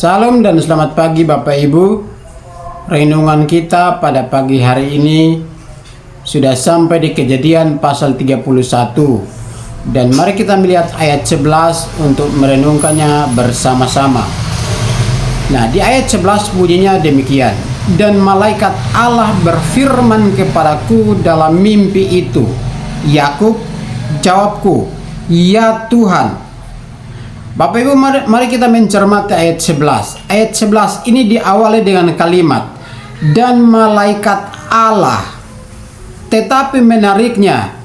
Salam dan selamat pagi Bapak Ibu. Renungan kita pada pagi hari ini sudah sampai di Kejadian pasal 31. Dan mari kita melihat ayat 11 untuk merenungkannya bersama-sama. Nah, di ayat 11 bunyinya demikian. Dan malaikat Allah berfirman kepadaku dalam mimpi itu, Yakub, jawabku, ya Tuhan. Bapak Ibu, mari kita mencermati ayat 11. Ayat 11 ini diawali dengan kalimat dan malaikat Allah. Tetapi menariknya,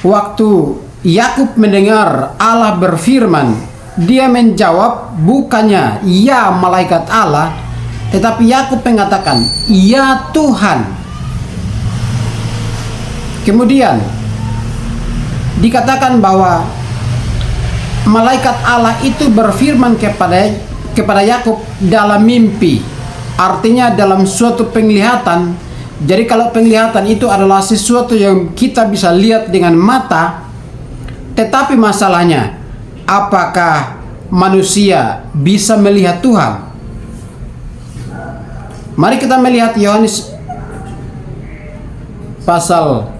waktu Yakub mendengar Allah berfirman, dia menjawab bukannya ya malaikat Allah, tetapi Yakub mengatakan ya Tuhan. Kemudian dikatakan bahwa malaikat Allah itu berfirman kepada Yakub dalam mimpi, artinya dalam suatu penglihatan. Jadi kalau penglihatan itu adalah sesuatu yang kita bisa lihat dengan mata, tetapi masalahnya, apakah manusia bisa melihat Tuhan? Mari kita melihat Yohanes pasal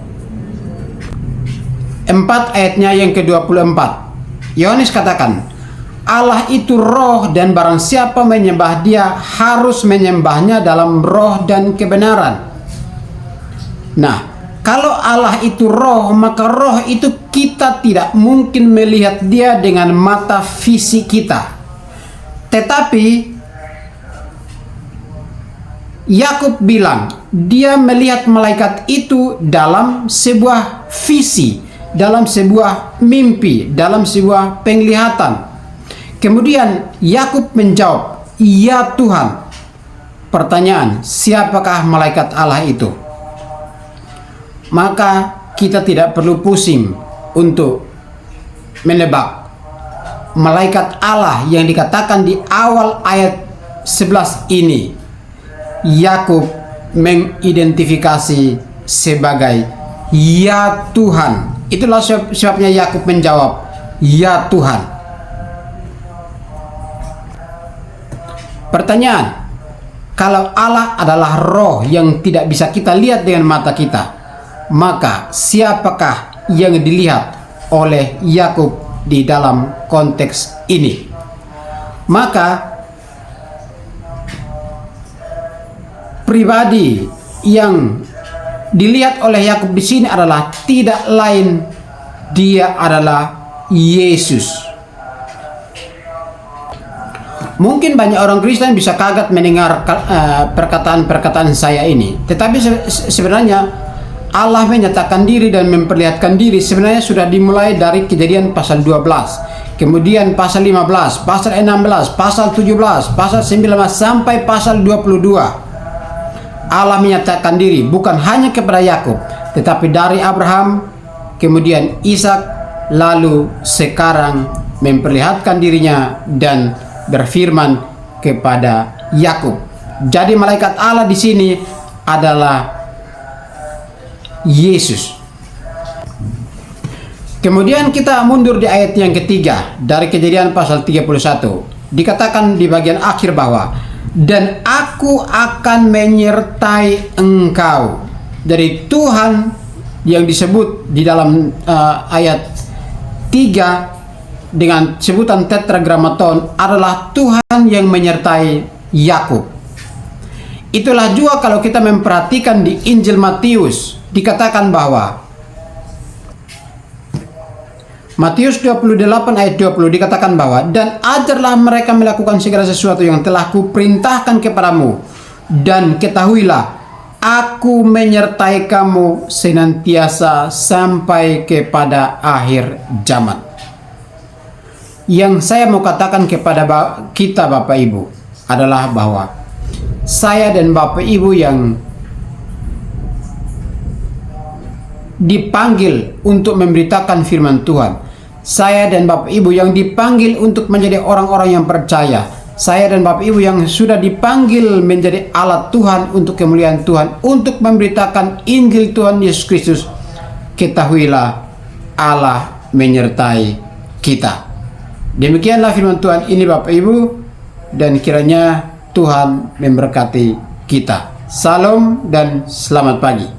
4 ayatnya yang ke-24. Yohanes katakan, Allah itu roh dan barang siapa menyembah dia harus menyembahnya dalam roh dan kebenaran. Nah, kalau Allah itu roh, maka roh itu kita tidak mungkin melihat dia dengan mata fisik kita. Tetapi Yakub bilang, dia melihat malaikat itu dalam sebuah visi, dalam sebuah mimpi, dalam sebuah penglihatan. Kemudian Yakub menjawab, ya Tuhan. Pertanyaan, siapakah malaikat Allah itu? Maka kita tidak perlu pusing untuk menebak. Malaikat Allah yang dikatakan di awal ayat 11 ini, Yakub mengidentifikasi sebagai ya Tuhan. Itulah sebabnya Yakub menjawab, ya Tuhan. Pertanyaan, kalau Allah adalah roh yang tidak bisa kita lihat dengan mata kita, maka siapakah yang dilihat oleh Yakub di dalam konteks ini? Maka pribadi yang dilihat oleh Yakub di sini adalah tidak lain, dia adalah Yesus. Mungkin banyak orang Kristen bisa kaget mendengar perkataan-perkataan saya ini, tetapi sebenarnya Allah menyatakan diri dan memperlihatkan diri sebenarnya sudah dimulai dari Kejadian pasal 12, kemudian pasal 15, pasal 16, pasal 17, pasal 19 sampai pasal 22. Allah menyatakan diri bukan hanya kepada Yakub, tetapi dari Abraham, kemudian Ishak, lalu sekarang memperlihatkan dirinya dan berfirman kepada Yakub. Jadi malaikat Allah di sini adalah Yesus. Kemudian kita mundur di ayat yang ketiga dari Kejadian pasal 31. Dikatakan di bagian akhir bahwa dan aku akan menyertai engkau. Dari Tuhan yang disebut di dalam ayat 3 dengan sebutan tetragrammaton adalah Tuhan yang menyertai Yakub. Itulah juga kalau kita memperhatikan di Injil Matius, dikatakan bahwa Matius 28 ayat 20 dikatakan bahwa dan ajarlah mereka melakukan segala sesuatu yang telah kuperintahkan kepadamu, dan ketahuilah aku menyertai kamu senantiasa sampai kepada akhir zaman. Yang saya mau katakan kepada kita Bapak Ibu adalah bahwa saya dan Bapak Ibu yang dipanggil untuk memberitakan firman Tuhan, saya dan Bapak Ibu yang dipanggil untuk menjadi orang-orang yang percaya, saya dan Bapak Ibu yang sudah dipanggil menjadi alat Tuhan untuk kemuliaan Tuhan, untuk memberitakan Injil Tuhan Yesus Kristus, ketahuilah Allah menyertai kita. Demikianlah firman Tuhan ini Bapak Ibu. dan kiranya Tuhan memberkati kita. Salam dan selamat pagi.